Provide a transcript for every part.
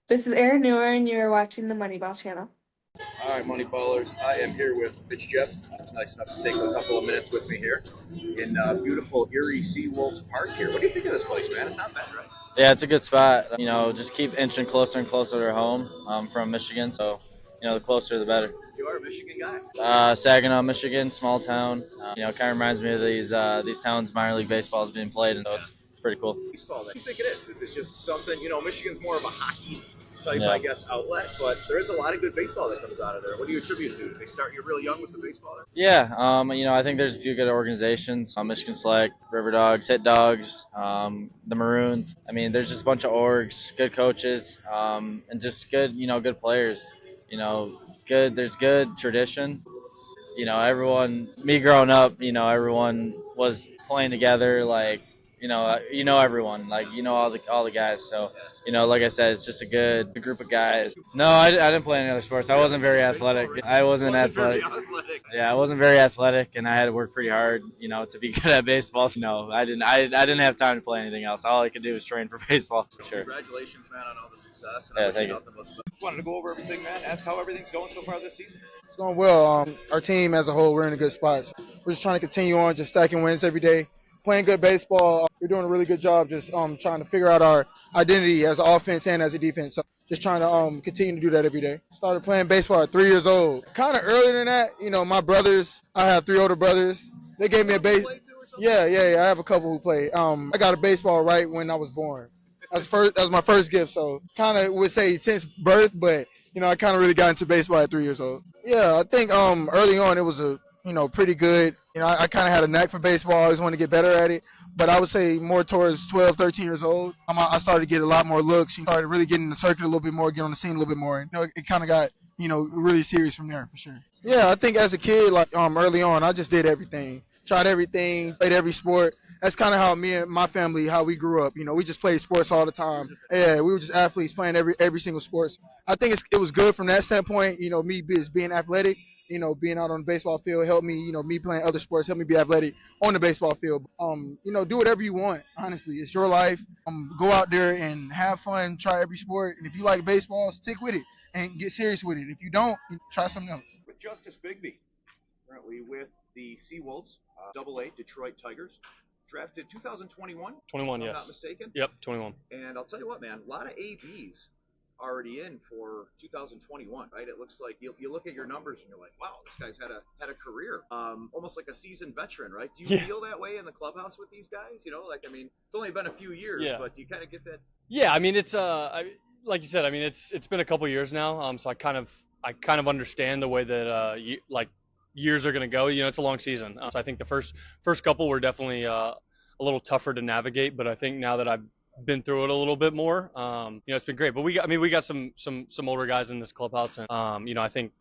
This is Erin Newer, and you're watching the Moneyball channel. All right, Money Ballers. I am here with Mitch Jebb. It's nice enough to take a couple of minutes with me here in beautiful Erie Seawolves Park here. What do you think of this place, man? It's not bad, right? Yeah, it's a good spot. Just keep inching closer and closer to home. I'm from Michigan, so the closer the better. You are a Michigan guy. Saginaw, Michigan, small town. Kind of reminds me of these towns minor league baseball is being played, and so it's pretty cool. Baseball, what do you think it is? Is it just something, Michigan's more of a hockey type, Yeah. I guess, outlet, but there is a lot of good baseball that comes out of there. What do you attribute to? Did they start you real young with the baseball there? Yeah, I think there's a few good organizations. Michigan Select, River Dogs, Hit Dogs, the Maroons. I mean, there's just a bunch of orgs, good coaches, and just good players. There's good tradition. Me growing up, everyone was playing together, like, everyone, like, all the guys. So, like I said, it's just a good group of guys. No, I didn't play any other sports. I wasn't very athletic. I wasn't athletic. Yeah, I wasn't very athletic, and I had to work pretty hard, to be good at baseball. So, no, I didn't have time to play anything else. All I could do was train for baseball, for sure. Congratulations, man, on all the success. And Yeah, I wish thank you you. nothing but the best. Just wanted to go over everything, man. Ask how everything's going so far this season. It's going well. Our team as a whole, we're in a good spot. We're just trying to continue on, just stacking wins every day, playing good baseball. We're doing a really good job just trying to figure out our identity as an offense and as a defense. So just trying to continue to do that every day. Started playing baseball at 3 years old. Kind of earlier than that, my brothers, I have 3 older brothers. They gave me a base. Yeah. I have a couple who play. I got a baseball right when I was born. That was my first gift. So kind of would say since birth, but I kind of really got into baseball at 3 years old. Yeah, I think early on it was pretty good. I kind of had a knack for baseball. I always wanted to get better at it. But I would say more towards 12, 13 years old, I started to get a lot more looks. Started really getting in the circuit a little bit more, get on the scene a little bit more. It kind of got really serious from there for sure. Yeah, I think as a kid, like early on, I just did everything, tried everything, played every sport. That's kind of how me and my family, how we grew up. We just played sports all the time. Yeah, we were just athletes playing every single sport. I think it was good from that standpoint. Me being athletic. Being out on the baseball field helped me. Me playing other sports helped me be athletic on the baseball field. Do whatever you want. Honestly, it's your life. Go out there and have fun. Try every sport. And if you like baseball, stick with it and get serious with it. If you don't, try something else. With Justice Bigbee, currently with the Seawolves, Double A Detroit Tigers. Drafted 2021. 21, if I'm yes. not mistaken. Yep, 21. And I'll tell you what, man, a lot of ABs already in for 2021, right? It looks like you look at your numbers and you're like, wow, this guy's had a career, almost like a seasoned veteran, right? Do you feel that way in the clubhouse with these guys? It's only been a few years, but do you kind of get that? Yeah, I mean, it's like you said, I mean, it's been a couple years now, so I kind of understand the way that years are going to go. It's a long season, so I think the first couple were definitely a little tougher to navigate, but I think now that I've been through it a little bit more, it's been great. But we got some older guys in this clubhouse, and I think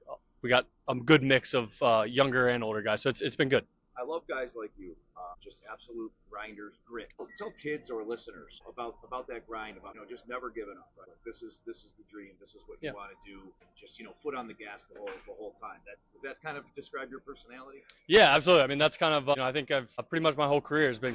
we got a good mix of younger and older guys, so it's been good. I love guys like you, just absolute grinders, grit. Tell kids or listeners about that grind, about just never giving up. Right? This is the dream. This is what you want to do. And just foot on the gas the whole time. Does that kind of describe your personality? Yeah, absolutely. I mean, that's kind of I think I've pretty much my whole career has been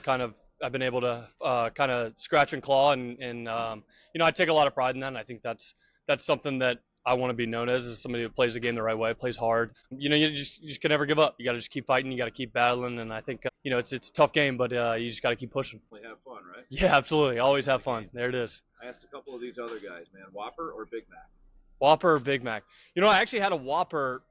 I've been able to kind of scratch and claw, and I take a lot of pride in that. And I think that's something that I want to be known as somebody who plays the game the right way, plays hard. You just can never give up. You got to just keep fighting. You got to keep battling. And I think it's a tough game, but you just got to keep pushing. Have fun, right? Yeah, absolutely. Always have fun. There it is. I asked a couple of these other guys, man. Whopper or Big Mac? Whopper or Big Mac? I actually had a Whopper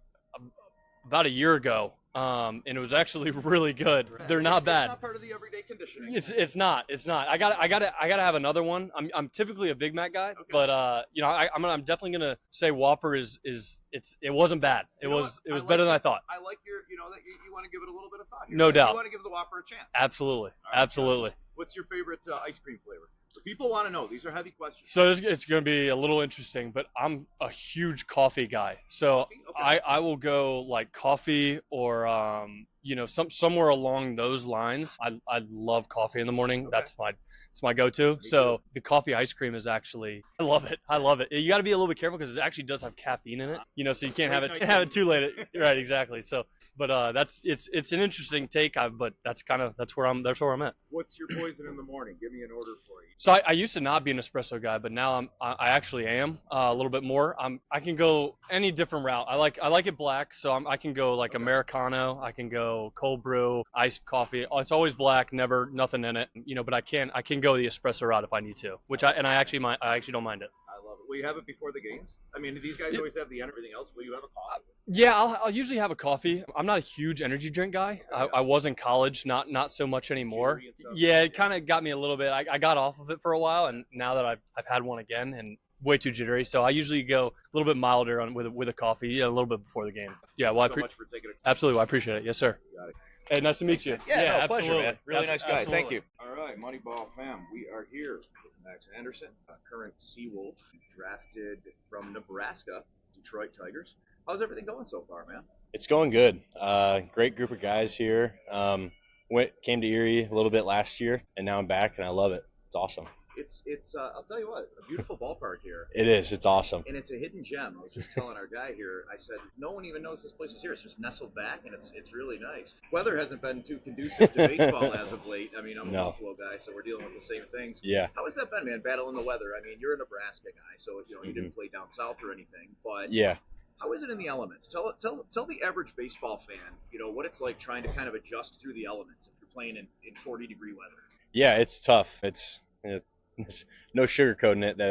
about a year ago. And it was actually really good. They're not bad. It's not part of the everyday conditioning. It's not. I gotta have another one. I'm typically a Big Mac guy, but I'm definitely gonna say Whopper it wasn't bad. It was better than I thought. I like that you want to give it a little bit of thought here. No doubt. You want to give the Whopper a chance. Absolutely. Right, Absolutely. What's your favorite ice cream flavor? The people want to know. These are heavy questions. So it's going to be a little interesting, but I'm a huge coffee guy. So Okay. I will go like coffee or somewhere along those lines. I love coffee in the morning. Okay. It's my go-to. Me So too. the coffee ice cream is actually, I love it. I love it. You got to be a little bit careful because it actually does have caffeine in it. So you can't have Late it night have it too late. Right, exactly. So, but it's an interesting take. But that's where I'm at. What's your poison in the morning? Give me an order for you. So I used to not be an espresso guy, but now I actually am a little bit more. I can go any different route. I like it black, so I can go like Americano. I can go cold brew, iced coffee. It's always black, never nothing in it. But I can go the espresso route if I need to, I actually don't mind it. I love it. Will you have it before the games? I mean, these guys always have the everything else. Will you have a coffee? Yeah, I'll usually have a coffee. I'm not a huge energy drink guy. I was in college, not so much anymore. Jittery and stuff. Yeah, it kind of got me a little bit. I got off of it for a while, and now that I've had one again, and way too jittery. So I usually go a little bit milder with a coffee, a little bit before the game. Yeah, well, so much for taking it. absolutely, well, I appreciate it. Yes, sir. Got it. Hey, nice to meet you. Yeah, no, pleasure, absolutely. man. Really nice guy. Thank Absolutely. you. All right, Moneyball fam. We are here with Max Anderson, a current Seawolf, drafted from Nebraska, Detroit Tigers. How's everything going so far, man? It's going good. Great group of guys here. Came to Erie a little bit last year, and now I'm back, and I love it. It's awesome. It's I'll tell you what, a beautiful ballpark here. It is. It's awesome. And it's a hidden gem. I was just telling our guy here, I said, no one even knows this place is here. It's just nestled back, and it's really nice. Weather hasn't been too conducive to baseball as of late. I mean, I'm a Buffalo guy, so we're dealing with the same things. Yeah. How has that been, man, battling the weather? I mean, you're a Nebraska guy, so you didn't play down south or anything, but Yeah. how is it in the elements? Tell the average baseball fan, what it's like trying to kind of adjust through the elements if you're playing in 40-degree weather. Yeah, it's tough. It's no sugarcoating it that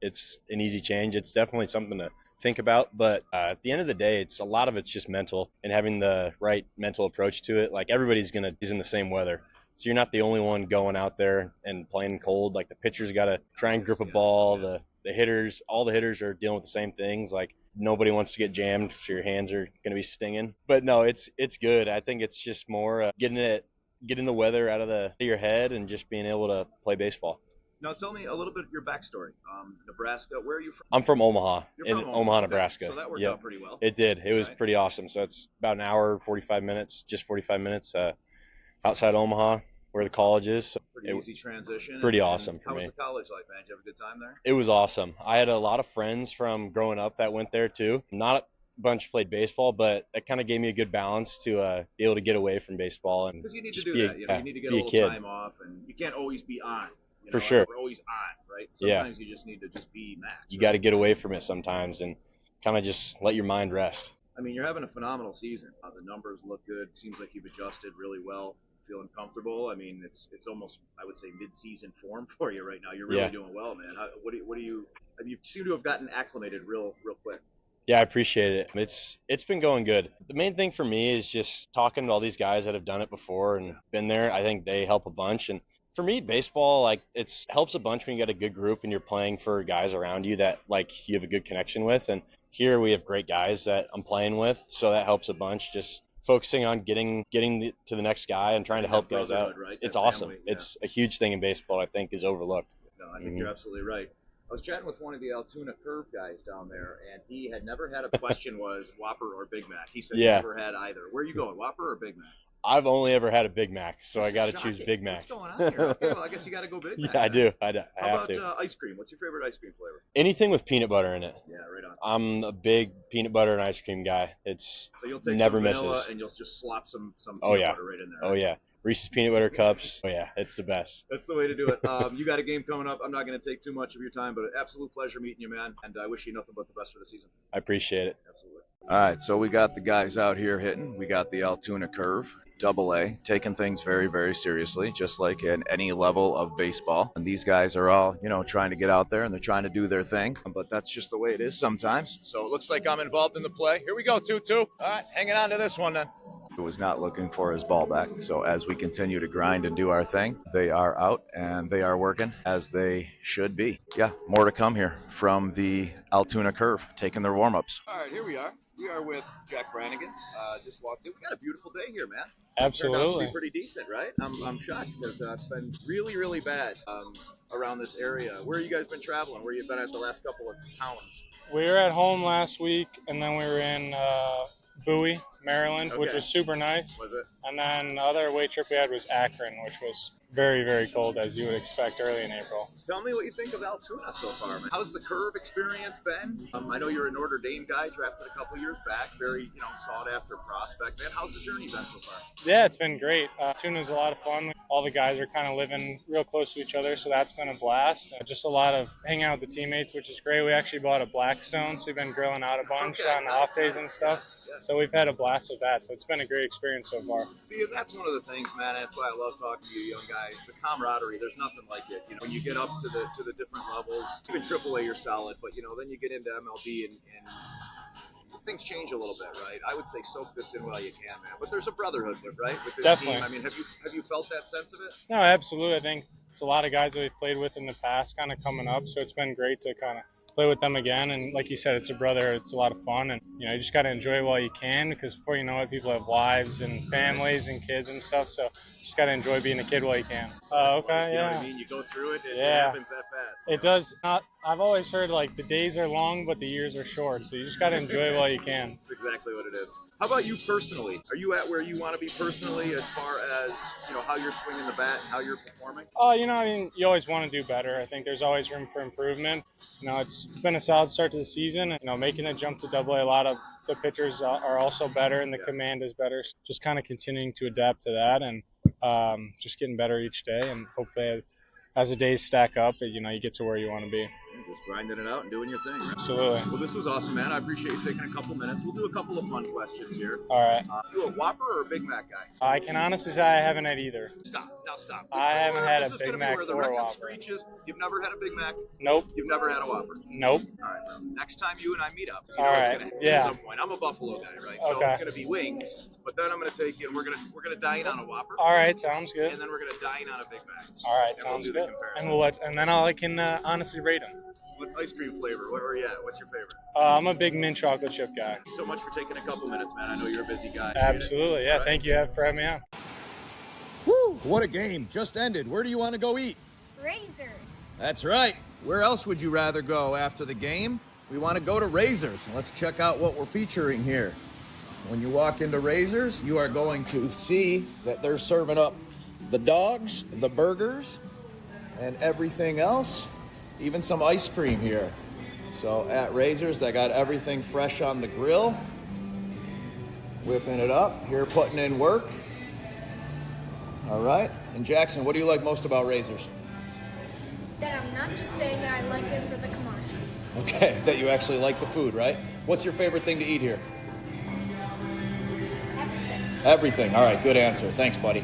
it's an easy change. It's definitely something to think about, but at the end of the day, a lot of it's just mental and having the right mental approach to it. Like everybody's is in the same weather. So you're not the only one going out there and playing cold. Like the pitcher's got to try and grip a ball. The hitters, all the hitters are dealing with the same things. Like nobody wants to get jammed, so your hands are going to be stinging. But no, it's good. I think it's just more getting the weather out of your head and just being able to play baseball. Now tell me a little bit of your backstory. Nebraska, where are you from? I'm from Omaha, You're from Omaha, Okay. Nebraska. So that worked Yep. out pretty well. It did. It was Okay. pretty awesome. So it's about an hour, 45 minutes, just 45 minutes outside Omaha where the college is. So Pretty easy transition. pretty And awesome for how me. was the college life, man? Did you have a good time there? It was awesome. I had a lot of friends from growing up that went there too. Not a bunch played baseball, but it kind of gave me a good balance to be able to get away from baseball and Because you need to just do be that. You need to get a be a little kid. time off, and you can't always be on. For sure. We're always on, right? Yeah. Sometimes you just need to just be Max. You right? got to get away from it sometimes and kind of just let your mind rest. I mean, you're having a phenomenal season. The numbers look good. Seems like you've adjusted really well. Feeling comfortable. I mean, it's almost, I would say, mid-season form for you right now. You're really doing well, man. What do you? You seem to have gotten acclimated real quick. Yeah, I appreciate it. It's been going good. The main thing for me is just talking to all these guys that have done it before and been there. I think they help a bunch. And for me, baseball, like it helps a bunch when you got a good group and you're playing for guys around you that like you have a good connection with. And here we have great guys that I'm playing with, so that helps a bunch. Just focusing on getting to the next guy and trying to help guys out. Right? It's That awesome. family, yeah. It's a huge thing in baseball. I think is overlooked. No, I think you're absolutely right. I was chatting with one of the Altoona Curve guys down there, and he had never had a question was Whopper or Big Mac. He said he Yeah. never had either. Where are you going, Whopper or Big Mac? I've only ever had a Big Mac, so I got to Shocking. choose Big Mac. What's going on here? Okay, well, I guess you got to go Big Mac. Yeah, I do. I How have about to. ice cream? What's your favorite ice cream flavor? Anything with peanut butter in it. Yeah, right on. I'm a big peanut butter and ice cream guy. It's So you'll take never some vanilla misses. and you'll just slop some Oh, peanut yeah. butter right in there. Oh yeah, Reese's peanut butter cups. Oh yeah, it's the best. That's the way to do it. You got a game coming up. I'm not going to take too much of your time, but an absolute pleasure meeting you, man. And I wish you nothing but the best for the season. I appreciate it. Absolutely. All right, so we got the guys out here hitting. We got the Altoona Curve, AA, taking things very, very seriously, just like in any level of baseball. And these guys are all, trying to get out there and they're trying to do their thing. But that's just the way it is sometimes. So it looks like I'm involved in the play. Here we go, 2-2. All right, hanging on to this one then. He was not looking for his ball back. So as we continue to grind and do our thing, they are out and they are working as they should be. Yeah, more to come here from the Altoona Curve, taking their warm-ups. All right, here we are. We are with Jack Brannigan. Just walked in. We got a beautiful day here, man. Turned out to Absolutely. be pretty decent, right? I'm shocked because it's been really, really bad around this area. Where you guys been traveling? Where you been at the last couple of towns? We were at home last week, and then we were in Bowie, Maryland, which Okay. was super nice. Was it? And then the other away trip we had was Akron, which was very, very cold, as you would expect early in April. Tell me what you think of Altoona so far, man. How's the curve experience been? I know you're a Notre Dame guy, drafted a couple years back, very sought after prospect. Man, how's the journey been so far? Yeah, it's been great. Tuna's a lot of fun. All the guys are kind of living real close to each other, so that's been a blast. Just a lot of hanging out with the teammates, which is great. We actually bought a Blackstone, so we've been grilling out a bunch on the off days and stuff. So we've had a blast with that. So it's been a great experience so far. See, and that's one of the things, man. That's why I love talking to you young guys. The camaraderie, there's nothing like it. When you get up to the different levels, even AAA, you're solid, but then you get into MLB and things change a little bit, right? I would say soak this in while you can, man. But there's a brotherhood, right, with this Definitely. team. I mean, have you felt that sense of it? No, absolutely. I think it's a lot of guys that we've played with in the past kind of coming up, so it's been great to kind of play with them again. And like you said, it's a brother. It's a lot of fun, and you just got to enjoy it while you can, because before you know it, people have wives and families and kids and stuff. So just got to enjoy being a kid while you can. Oh, okay, You know yeah. what I mean? You go through it, it Yeah. happens that fast. It does. I've always heard like the days are long, but the years are short. So you just got to enjoy it while you can. That's exactly what it is. How about you personally? Are you at where you want to be personally as far as, how you're swinging the bat and how you're performing? You always want to do better. I think there's always room for improvement. It's been a solid start to the season. Making a jump to AA, a lot of the pitchers are also better and the command is better. So just kind of continuing to adapt to that and just getting better each day. And hopefully as the days stack up, you get to where you want to be. Just grinding it out and doing your thing, right? Absolutely. Well, this was awesome, man. I appreciate you taking a couple minutes. We'll do a couple of fun questions here. All right. You a Whopper or a Big Mac guy? I can honestly say I haven't had either. Stop. I haven't had a This is Big gonna be Mac where the or a record Whopper. screeches. You've never had a Big Mac? Nope. You've never had a Whopper? Nope. All right, bro. Next time you and I meet up, All right. it's gonna Yeah. at some point. I'm a Buffalo guy, right? So Okay. it's gonna be wings, but then I'm gonna take you and we're gonna dine on a Whopper. All right. Sounds good. And then we're gonna dine on a Big Mac. All right. And Sounds we'll do the good. comparison. And then I can honestly rate them. What ice cream flavor? Where are you at? What's your favorite? I'm a big mint chocolate chip guy. Thank you so much for taking a couple minutes, man. I know you're a busy guy. Appreciate it. Absolutely. Yeah. All right. Thank you for having me on. Woo! What a game. Just ended. Where do you want to go eat? Razors. That's right. Where else would you rather go after the game? We want to go to Razors. Let's check out what we're featuring here. When you walk into Razors, you are going to see that they're serving up the dogs, the burgers, and everything else, even some ice cream here. So at Razors, they got everything fresh on the grill. Whipping it up. Here putting in work. All right. And Jackson, what do you like most about Razors? That I'm not just saying that I like it for the commercial. Okay, that you actually like the food, right? What's your favorite thing to eat here? Everything. Everything. All right, good answer. Thanks, buddy.